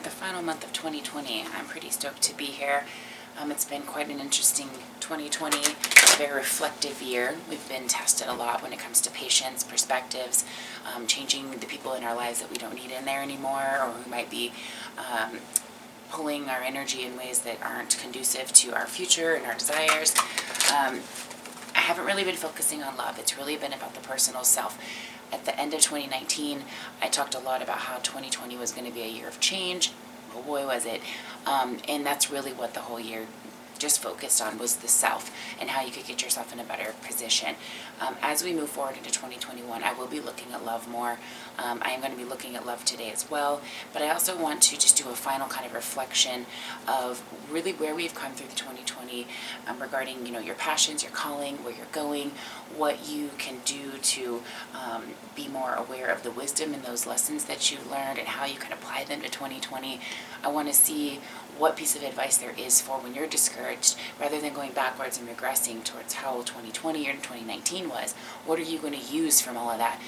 the final month of 2020. I'm pretty stoked to be here. It's been quite an interesting 2020, a very reflective year. We've been tested a lot when it comes to patience, perspectives, changing the people in our lives that we don't need in there anymore, or who might be pulling our energy in ways that aren't conducive to our future and our desires. I haven't really been focusing on love. It's really been about the personal self. At the end of 2019, I talked a lot about how 2020 was going to be a year of change. Oh boy, was it. And that's really what the whole year just focused on, was the self and how you could get yourself in a better position. As we move forward into 2021, I will be looking at love more. I am going to be looking at love today as well, but I also want to just do a final kind of reflection of really where we've come through the 2020 regarding, your passions, your calling, where you're going, what you can do to be more aware of the wisdom in those lessons that you learned and how you can apply them to 2020. I want to see what piece of advice there is for when you're discouraged, rather than going backwards and regressing towards how 2020 or 2019 was. What are you going to use from all of that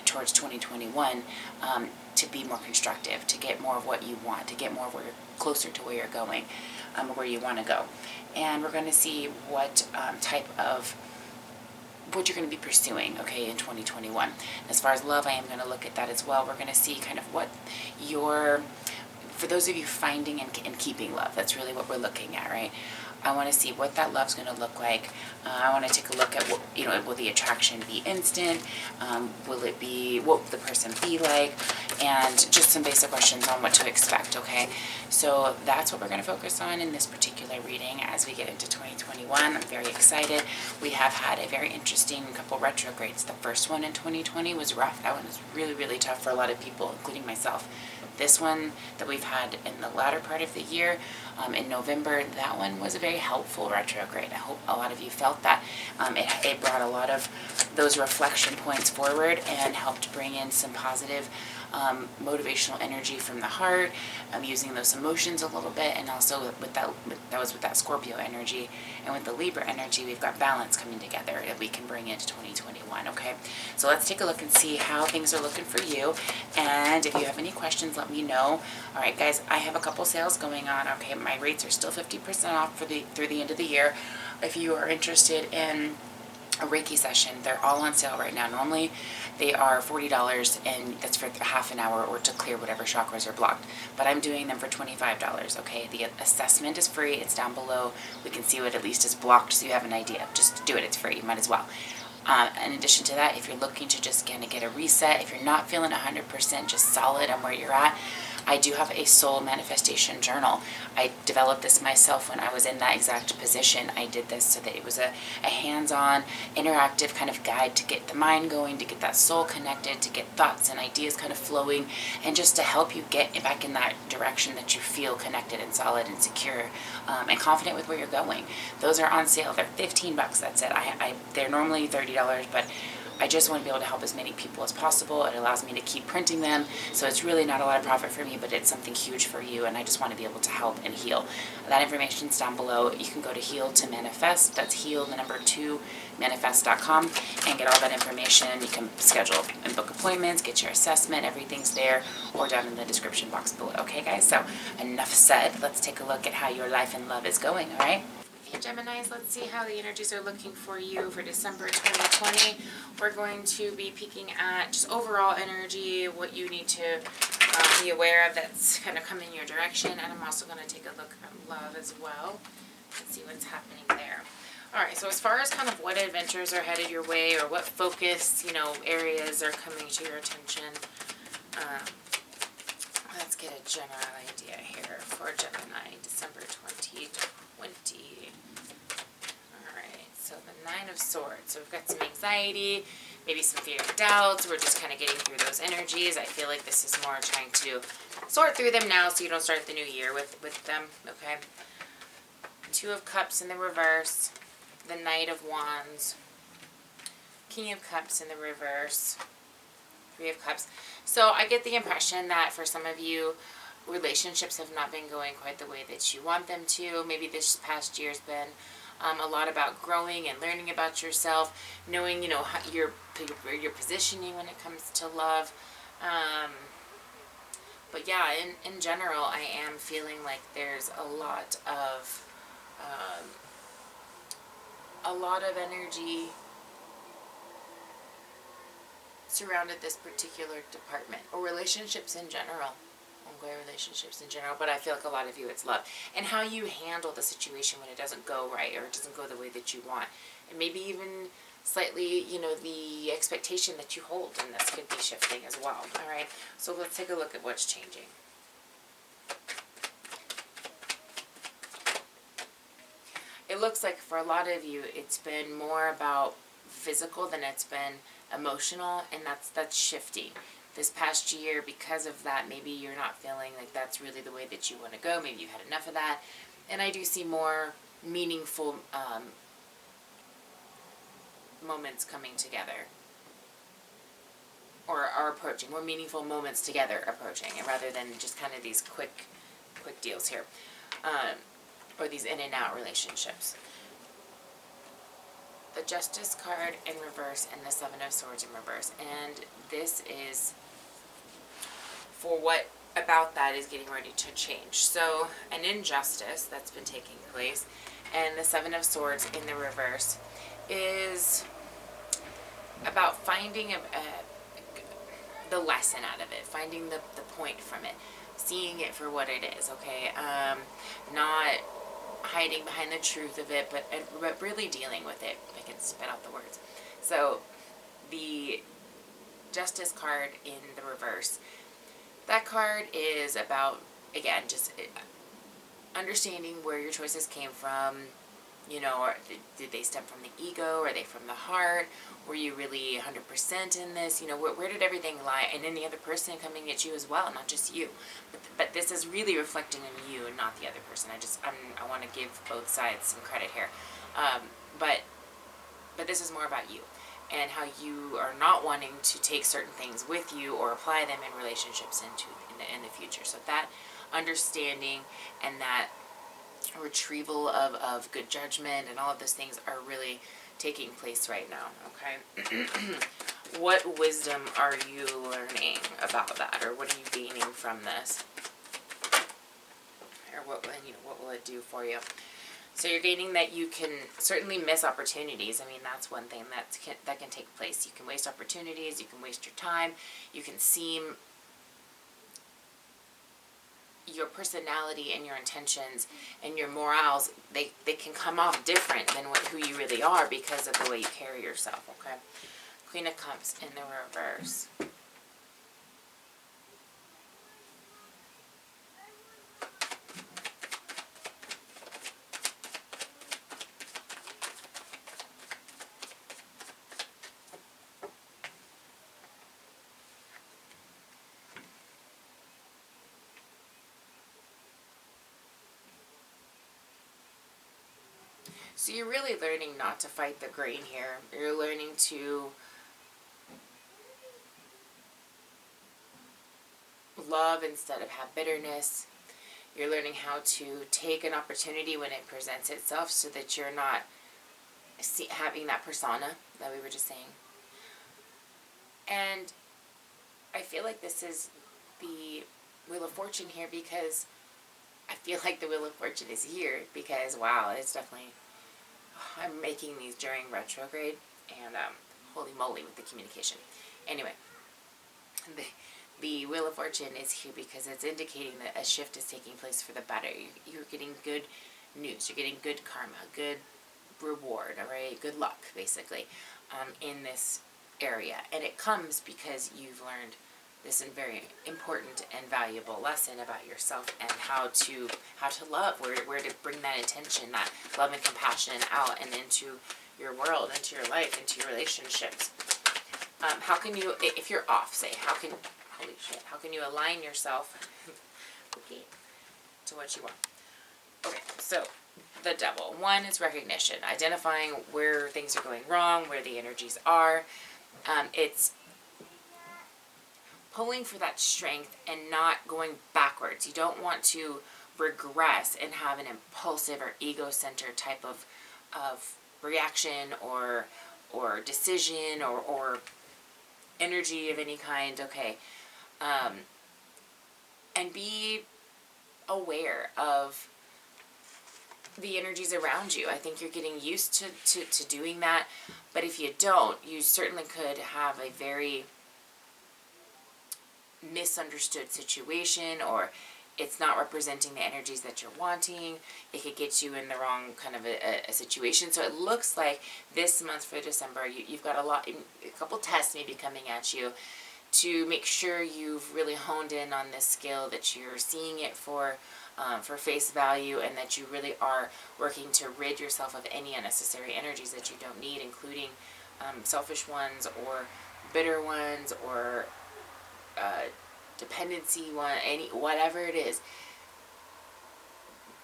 towards 2021 to be more constructive, to get more of what you want, to get more of where you're closer to where you're going, where you want to go. And we're going to see what type of what you're going to be pursuing, okay, in 2021. As far as love, I am going to look at that as well. We're going to see kind of what for those of you finding and keeping love, that's really what we're looking at, right? I want to see what that love's going to look like. I want to take a look at what, will the attraction be instant? What will the person be like? And just some basic questions on what to expect, okay? So that's what we're going to focus on in this particular reading as we get into 2021. I'm very excited. We have had a very interesting couple retrogrades. The first one in 2020 was rough. That one was really, really tough for a lot of people, including myself. This one that we've had in the latter part of the year, in November, that one was a very helpful retrograde. I hope a lot of you felt that. It brought a lot of those reflection points forward and helped bring in some positive motivational energy from the heart, using those emotions a little bit, and also with that Scorpio energy, and with the Libra energy, we've got balance coming together that we can bring into 2021, okay? So let's take a look and see how things are looking for you, and if you have any questions, let me know. All right, guys, I have a couple sales going on, okay? My rates are still 50% off through the end of the year. If you are interested in a Reiki session, they're all on sale right now. Normally they are $40, and that's for half an hour or to clear whatever chakras are blocked, but I'm doing them for $25, okay? The assessment is free. It's down below. We can see what at least is blocked, so you have an idea. Just do it. It's free. You might as well. In addition to that, if you're looking to just kind of get a reset, if you're not feeling 100% just solid on where you're at, I do have a soul manifestation journal. I developed this myself when I was in that exact position. I did this so that it was a hands-on, interactive kind of guide to get the mind going, to get that soul connected, to get thoughts and ideas kind of flowing, and just to help you get back in that direction that you feel connected and solid and secure and confident with where you're going. Those are on sale. They're $15. That's it. They're normally $30, but I just want to be able to help as many people as possible. It allows me to keep printing them, so it's really not a lot of profit for me, but it's something huge for you, and I just want to be able to help and heal. That information's down below. You can go to Heal to Manifest. That's heal, the number 2, manifest.com, and get all that information. You can schedule and book appointments, get your assessment. Everything's there, or down in the description box below. Okay, guys? So enough said. Let's take a look at how your life and love is going, all right? Geminis, let's see how the energies are looking for you for December 2020. We're going to be peeking at just overall energy, what you need to be aware of that's kind of coming your direction, and I'm also going to take a look at love as well and see what's happening there. Alright, so as far as kind of what adventures are headed your way, or what focus, areas are coming to your attention, let's get a general idea here for Gemini, December 2020. Alright, so the 9 of Swords. So we've got some anxiety, maybe some fear and doubts. We're just kind of getting through those energies. I feel like this is more trying to sort through them now so you don't start the new year with them, okay? 2 of Cups in the reverse, the Knight of Wands, King of Cups in the reverse, 3 of Cups. So I get the impression that for some of you, relationships have not been going quite the way that you want them to. Maybe this past year's been a lot about growing and learning about yourself, knowing, how your positioning when it comes to love. But yeah, in general, I am feeling like there's a lot of energy surrounded this particular department, or relationships in general. Relationships in general, but I feel like a lot of you, it's love. And how you handle the situation when it doesn't go right, or it doesn't go the way that you want. And maybe even slightly, the expectation that you hold in this could be shifting as well. All right, so let's take a look at what's changing. It looks like for a lot of you, it's been more about physical than it's been emotional, and that's shifting. This past year, because of that, maybe you're not feeling like that's really the way that you want to go. Maybe you've had enough of that. And I do see more meaningful moments coming together, or are approaching, more meaningful moments together approaching, and rather than just kind of these quick deals here, or these in and out relationships. The Justice card in reverse and the Seven of Swords in reverse. And this is for what about that is getting ready to change. So an injustice that's been taking place, and the Seven of Swords in the reverse is about finding the lesson out of it, finding the point from it, seeing it for what it is, okay? Not hiding behind the truth of it, but really dealing with it. I can spit out the words. So the Justice card in the reverse, that card is about, again, just understanding where your choices came from. Or did they stem from the ego? Are they from the heart? Were you really 100% in this? Where did everything lie? And then the other person coming at you as well, not just you. But this is really reflecting on you and not the other person. I want to give both sides some credit here. But this is more about you, and how you are not wanting to take certain things with you or apply them in relationships in the future. So that understanding and that retrieval of good judgment and all of those things are really taking place right now, okay? What wisdom are you learning about that, or what are you gaining from this? Or what will it do for you? So you're gaining that you can certainly miss opportunities. I mean, that's one thing that can take place. You can waste opportunities, you can waste your time, you can seem, your personality and your intentions and your morals, they can come off different than who you really are because of the way you carry yourself, okay? Queen of Cups in the reverse. So you're really learning not to fight the grain here. You're learning to love instead of have bitterness. You're learning how to take an opportunity when it presents itself, so that you're not having that persona that we were just saying. And I feel like this is the Wheel of Fortune here, because I feel like the Wheel of Fortune is here because, wow, it's definitely, I'm making these during retrograde, and holy moly with the communication. Anyway, the Wheel of Fortune is here because it's indicating that a shift is taking place for the better. You're getting good news. You're getting good karma, good reward, all right? Good luck, basically, in this area. And it comes because you've learned this very important and valuable lesson about yourself, and how to love, where to bring that intention, that love and compassion out and into your world, into your life, into your relationships. How can you, if you're off, say, holy shit, how can you align yourself okay, to what you want? Okay, so the Devil. One is recognition, identifying where things are going wrong, where the energies are. It's pulling for that strength and not going backwards. You don't want to regress and have an impulsive or ego-centered type of reaction or decision or energy of any kind. Okay, and be aware of the energies around you. I think you're getting used to doing that, but if you don't, you certainly could have a very misunderstood situation, or it's not representing the energies that you're wanting. It could get you in the wrong kind of a situation. So it looks like this month for December, you've got a couple tests maybe coming at you to make sure you've really honed in on this skill, that you're seeing it for face value, and that you really are working to rid yourself of any unnecessary energies that you don't need, including selfish ones or bitter ones or dependency one, whatever it is.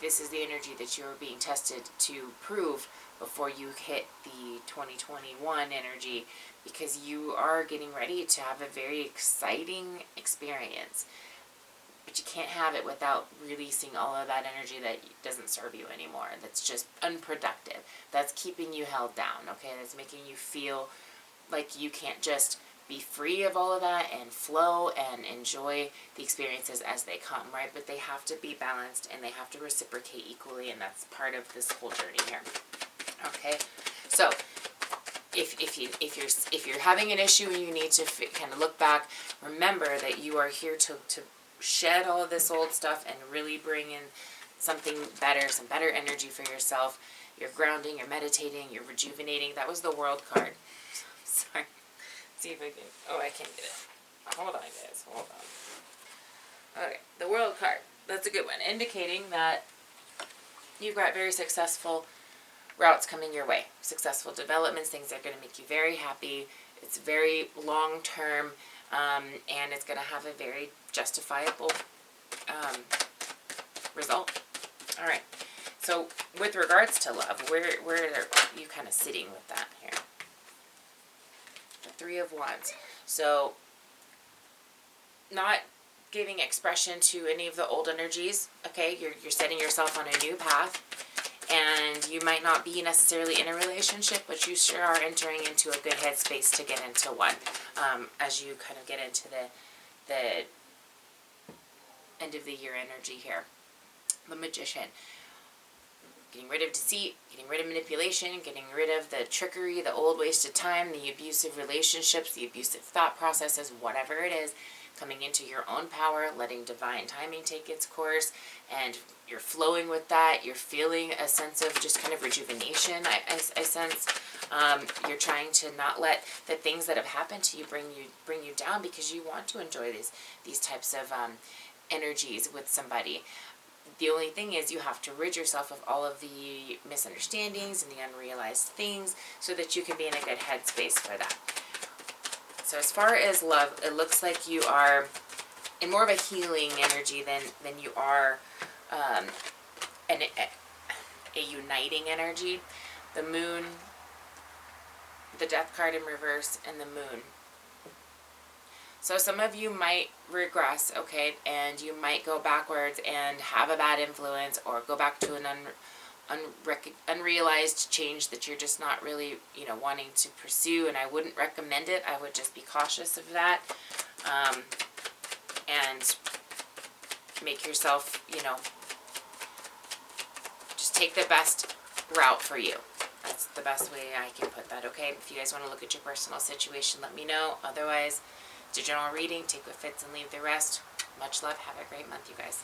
This is the energy that you're being tested to prove before you hit the 2021 energy, because you are getting ready to have a very exciting experience. But you can't have it without releasing all of that energy that doesn't serve you anymore, that's just unproductive, that's keeping you held down, okay? That's making you feel like you can't just be free of all of that and flow and enjoy the experiences as they come, right? But they have to be balanced and they have to reciprocate equally, and that's part of this whole journey here. Okay, so if you're having an issue and you need to kind of look back, remember that you are here to shed all of this old stuff and really bring in something better, some better energy for yourself. You're grounding, you're meditating, you're rejuvenating. That was the World card. Sorry. See if I can. Oh, I can't get it. Hold on, guys. Hold on. Okay, the World card. That's a good one, indicating that you've got very successful routes coming your way. Successful developments, things that are going to make you very happy. It's very long term, and it's going to have a very justifiable result. All right. So with regards to love, where are you kind of sitting with that here? The Three of Wands. So not giving expression to any of the old energies. Okay, you're setting yourself on a new path, and you might not be necessarily in a relationship, but you sure are entering into a good headspace to get into one, as you kind of get into the end of the year energy here. The Magician. Getting rid of deceit, getting rid of manipulation, getting rid of the trickery, the old wasted time, the abusive relationships, the abusive thought processes, whatever it is, coming into your own power, letting divine timing take its course, and you're flowing with that. You're feeling a sense of just kind of rejuvenation, I sense. You're trying to not let the things that have happened to you bring you down, because you want to enjoy these types of energies with somebody. The only thing is, you have to rid yourself of all of the misunderstandings and the unrealized things so that you can be in a good headspace for that. So as far as love, it looks like you are in more of a healing energy than you are a uniting energy. The Moon, the Death card in reverse, and the Moon. So some of you might regress, okay, and you might go backwards and have a bad influence, or go back to an unrealized change that you're just not really, wanting to pursue, and I wouldn't recommend it. I would just be cautious of that, and make yourself, just take the best route for you. That's the best way I can put that, okay? If you guys want to look at your personal situation, let me know. Otherwise, it's a general reading. Take what fits and leave the rest. Much love. Have a great month, you guys.